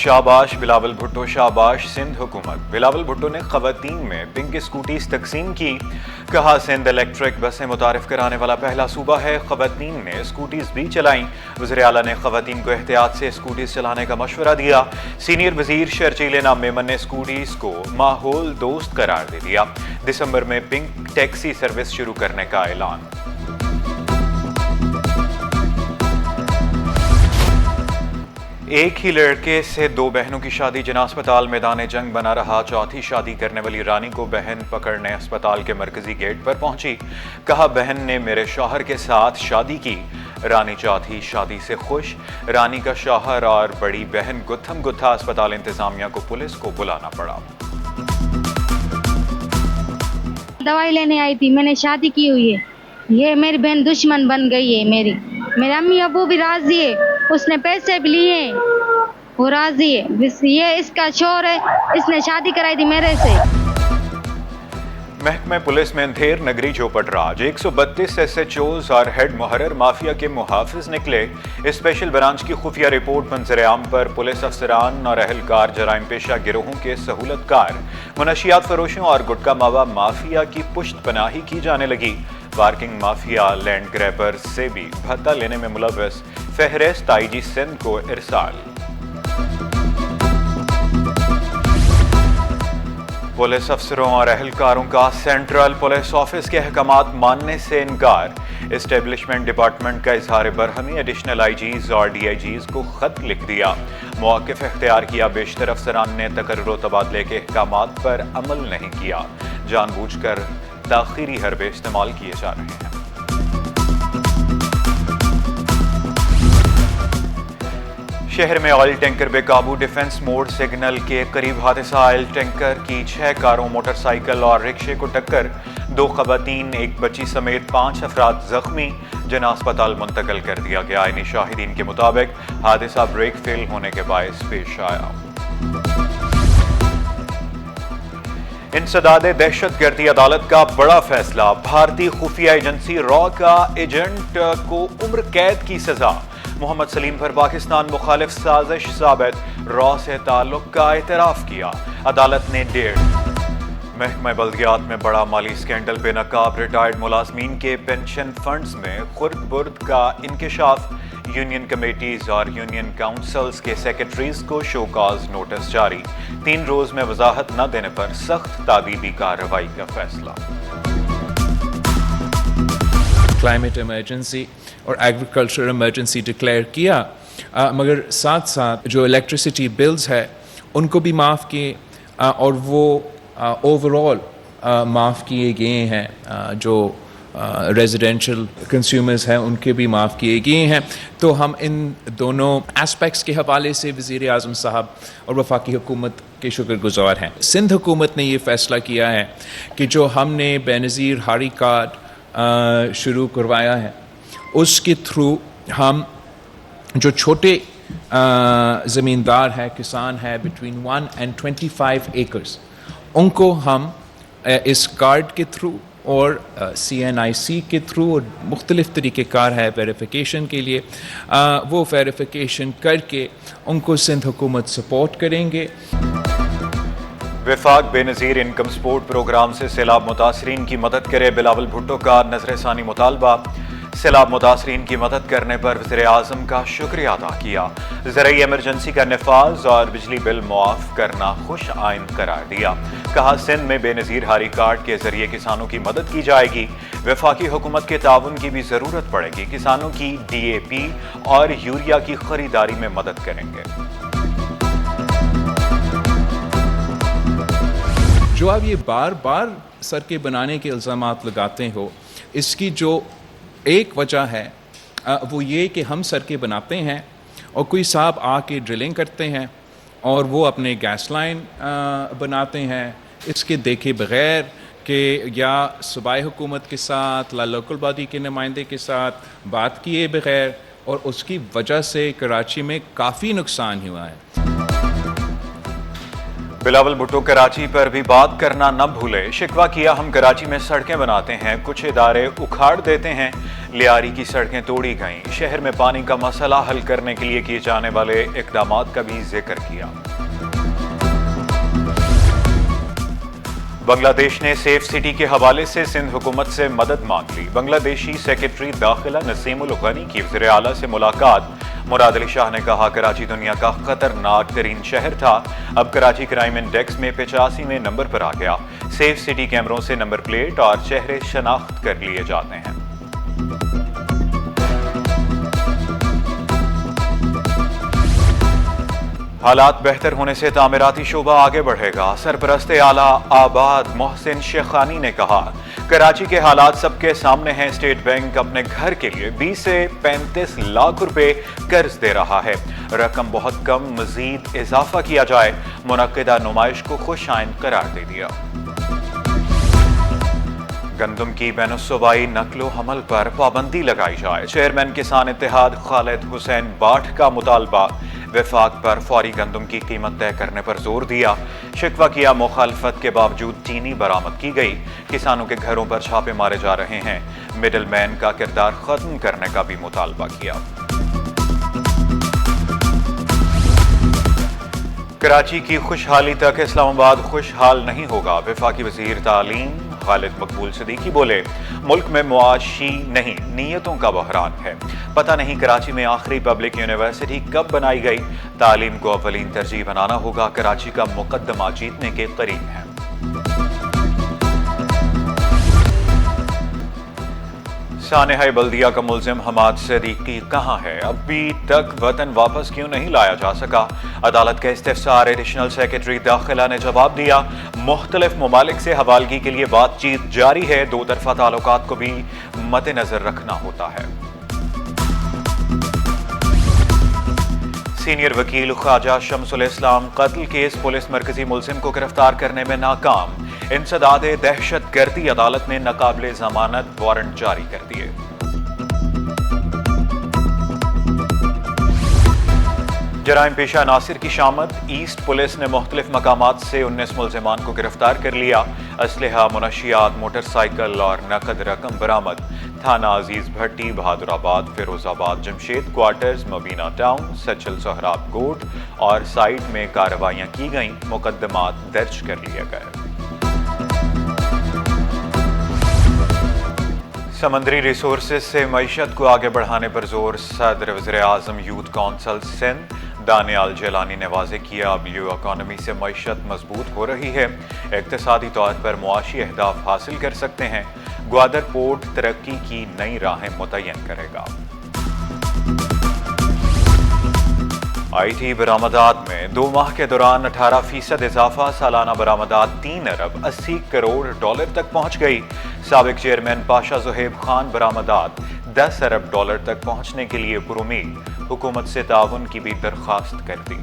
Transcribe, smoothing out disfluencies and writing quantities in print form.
शाबाश बिलावल भुट्टो, शाबाश सिंध हुकूमत। बिलावल भुट्टो ने खवातीन में पिंक स्कूटीज तकसीम की। कहा सिंध इलेक्ट्रिक बसें मुतारिफ कराने वाला पहला सूबा है। खवातीन ने स्कूटीज भी चलाईं। वज़ीर आला ने खवातीन को एहतियात से स्कूटीज चलाने का मशवरा दिया। सीनियर वजीर शर्जील नाम मेमन ने स्कूटीज को माहौल दोस्त करार दे दिया। दिसंबर में पिंक टैक्सी सर्विस शुरू करने का ऐलान। एक ही लड़के से दो बहनों की शादी, जना अस्पताल मैदान जंग बना रहा। चौथी शादी करने वाली रानी को बहन पकड़ने अस्पताल के मरकजी गेट पर पहुंची। कहा बहन ने मेरे शौहर के साथ शादी की। रानी चौथी शादी से खुश। रानी का शौहर और बड़ी बहन गुत्थम गुत्था। अस्पताल इंतजामिया को पुलिस को बुलाना पड़ा। दवाई लेने आई थी, मैंने शादी की हुई है। ये मेरी बहन दुश्मन बन गई है। मेरे अम्मी अबू भी राजी है, उसने पैसे भी लिए, वो राजी है। ये इसका शोर है, इसने शादी कराई थी मेरे से। महकमे पुलिस में अंधेर नगरी चौपटराज 132 SHOs और हेड मुहर्रर माफिया के मुहाफिज निकले। स्पेशल ब्रांच की खुफिया रिपोर्ट मंजर-ए-आम पर पुलिस अफसरान और अहलकार जराइम पेशा गिरोहों के सहूलतकार, मुनशियात फरोशों और गुटका मावा माफिया की पुश्त पनाही की जाने लगी। पार्किंग माफिया, लैंड ग्रैबर से भी भत्ता लेने में मुलव्वस। फहरिस्त IG सिंध को इरसाल। पुलिस अफसरों और अहलकारों का सेंट्रल पुलिस ऑफिस के अहकामात मानने से इनकार। एस्टेब्लिशमेंट डिपार्टमेंट का इजहार बरहमी एडिशनल IGs और DIGs को खत लिख दिया। मौक़िफ़ इख्तियार किया। बेशतर अफसरान ने तकर्रुर तबादले के अहकामात पर अमल नहीं किया। जानबूझकर ताख़ीरी हरबे इस्तेमाल किए जा रहे हैं। शहर में ऑयल टैंकर बेकाबू, डिफेंस मोड सिग्नल के करीब हादसा। ऑयल टैंकर की 6 कारों, मोटरसाइकिल और रिक्शे को टक्कर। 2 खवातीन, 1 बच्ची समेत 5 अफराद जख्मी। जना अस्पताल मुंतकिल कर दिया गया। इन्हीं शाहिदीन के मुताबिक हादसा ब्रेक फेल होने के बायस पेश आया। इंसदादे दहशतगर्दी अदालत का बड़ा फैसला। भारतीय खुफिया एजेंसी रॉ का एजेंट को उम्र कैद की सजा। मोहम्मद सलीम पर पाकिस्तान मुखालिफ साजिश साबित। रॉ से ताल्लुक का एतराफ किया। अदालत ने 1.5। महकमा बल्दियात में बड़ा माली स्कैंडल पे नकाब। रिटायर्ड मुलाजमीन के पेंशन फंड्स में खुर्द बुर्द का इंकशाफ। यूनियन कमेटीज और यूनियन काउंसिल्स के सेक्रेटरीज को शोकाज नोटिस जारी। 3 रोज में वजाहत न देने पर सख्त तादीबी कार्रवाई का फैसला। क्लाइमेट इमरजेंसी और एग्रीकल्चर इमरजेंसी डिक्लेयर किया, मगर साथ साथ जो इलेक्ट्रिसिटी बिल्स है उनको भी माफ़ किए और वो ओवरऑल माफ़ किए गए हैं। जो रेजिडेंशियल कंज्यूमर्स हैं उनके भी माफ़ किए गए हैं। तो हम इन दोनों एस्पेक्ट्स के हवाले से वज़ीर आज़म साहब और वफाकी हुकूमत के शुक्रगुज़ार हैं। सिंध हुकूमत ने ये फ़ैसला किया है कि जो हमने बेनज़ीर हारी कार्ड शुरू करवाया है उसके थ्रू हम जो छोटे ज़मींदार हैं, किसान हैं बिटवीन 1 and 25 acres, उनको हम इस कार्ड के थ्रू और CNIC के थ्रू और मुख्तलिफ़ तरीक़ेकार है वेरिफिकेशन के लिए, वो वेरिफिकेशन करके उनको सिंध हुकूमत सपोर्ट करेंगे। वफाक बेनज़ीर इनकम सपोर्ट प्रोग्राम से सैलाब मुतासरीन की मदद करे। बिलावल भुट्टो का नज़र-ए-सानी मुतालबा। सैलाब मुतासरीन की मदद करने पर वज़ीर आज़म का शुक्रिया अदा किया। ज़राई एमरजेंसी का नफाज और बिजली बिल मुआफ़ करना खुश आइंद करार दिया। कहा सिंध में बेनज़ीर हारी कार्ड के ज़रिए किसानों की मदद की जाएगी। वफाकी हुकूमत के ताउन की भी ज़रूरत पड़ेगी। किसानों की DAP और यूरिया की खरीदारी में मदद करेंगे। जो आप ये बार बार सड़कें बनाने के इल्ज़ामात लगाते हो, इसकी जो एक वजह है वो ये कि हम सड़कें बनाते हैं और कोई साहब आके ड्रिलिंग करते हैं और वो अपने गैस लाइन बनाते हैं इसके देखे बग़ैर कि या सूबाई हुकूमत के साथ या लोकल बॉडी के नुमाइंदे के साथ बात किए बग़ैर, और उसकी वजह से कराची में काफ़ी नुकसान हुआ है। बिलावल भुट्टो कराची पर भी बात करना न भूले। शिकवा किया, हम कराची में सड़कें बनाते हैं, कुछ इदारे उखाड़ देते हैं। लियारी की सड़कें तोड़ी गईं। शहर में पानी का मसला हल करने के लिए किए जाने वाले इकदामात का भी जिक्र किया। बांग्लादेश ने सेफ सिटी के हवाले से सिंध हुकूमत से मदद मांग ली। बांग्लादेशी सेक्रेटरी दाखिला नसीमुल गनी की वज़ीर आला से मुलाकात। मुराद अली शाह ने कहा, कराची दुनिया का खतरनाक तरीन शहर था, अब कराची क्राइम इंडेक्स में 85वें नंबर पर आ गया। सेफ सिटी कैमरों से नंबर प्लेट और चेहरे शनाख्त कर लिए जाते हैं। हालात बेहतर होने से तामीराती शोबा आगे बढ़ेगा। सरपरस्त आला आबाद मोहसिन शेखानी ने कहा, कराची के हालात सबके सामने हैं। स्टेट बैंक अपने घर के लिए 20 से 35 लाख रुपए कर्ज दे रहा है। रकम बहुत कम, मजीद इजाफा किया जाए। मुनक्किदा नुमाइश को खुश आइंद करार दे दिया। गंदम की बैनुस्सूबाई नकलो हमल पर पाबंदी लगाई जाए। चेयरमैन किसान इत्तेहाद खालिद हुसैन बाठ का मुतालबा। वफाक पर फौरी गंदम की कीमत तय करने पर जोर दिया। शिकवा किया, मुखालफत के बावजूद चीनी बरामद की गई। किसानों के घरों पर छापे मारे जा रहे हैं। मिडल मैन का किरदार खत्म करने का भी मुतालबा किया। कराची की खुशहाली तक इस्लामाबाद खुशहाल नहीं होगा। वफाकी वजीर तालीम खालिद मकबूल सदीकी बोले, मुल्क में मुआशी नहीं, नीयतों का बहरान है। पता नहीं कराची में आखिरी पब्लिक यूनिवर्सिटी कब बनाई गई। तालीम को अव्वलीन तरजीह बनाना होगा। कराची का मुकद्दमा जीतने के करीब है। सानेहा बल्दिया का मुल्जिम हमाद सदीकी कहाँ है? अभी तक वतन वापस क्यों नहीं लाया जा सका? अदालत का इस्तिफसार। एडिशनल सेक्रेटरी दाखिला ने जवाब दिया, मुख्तलिफ ममालिक से हवालगी के लिए बातचीत जारी है। दो तरफा ताल्लुकात को भी मद्देनजर रखना होता है। सीनियर वकील ख्वाजा शमसुल इस्लाम कत्ल केस, पुलिस मरकजी मुल्जिम को गिरफ्तार करने में नाकाम। इंसदाद दहशत गर्दी, अदालत ने नाकाबिले जमानत वारंट जारी कर दिए। जराइम पेशा नासिर की शामद। ईस्ट पुलिस ने मुख्तलिफ मकामात से 19 मुल्जिमान को गिरफ्तार कर लिया। असलहा, मुनशियात, मोटरसाइकिल और नकद रकम बरामद। थाना अजीज भट्टी, बहादुराबाद, फिरोजाबाद, जमशेद क्वार्टर्स, मबीना टाउन, सचल, सोहराब कोट और साइड में कार्रवाइयां की गईं। मुकदमात दर्ज कर लिए गए। समंदरी रिसोर्सेज से मईशत को आगे बढ़ाने पर जोर। सदर वज़ीर आज़म यूथ कौंसल सिंध दानियाल जेलानी ने वाज़ेह किया, अब ब्लू इकॉनमी से मईशत मजबूत हो रही है। इक़्तिसादी तौर पर मुआशी अहदाफ हासिल कर सकते हैं। ग्वादर पोर्ट तरक्की की नई राहें मुतय्यन करेगा। IT बरामदात में 2 माह के दौरान 18% इजाफा। सालाना बरामदात 3 अरब 80 करोड़ डॉलर तक पहुंच गई। साबिक चेयरमैन पाशा ज़ुहैब खान बरामदात 10 अरब डॉलर तक पहुंचने के लिए पुरुमीद। हुकूमत से ताउन की भी दरख्वास्त कर दी।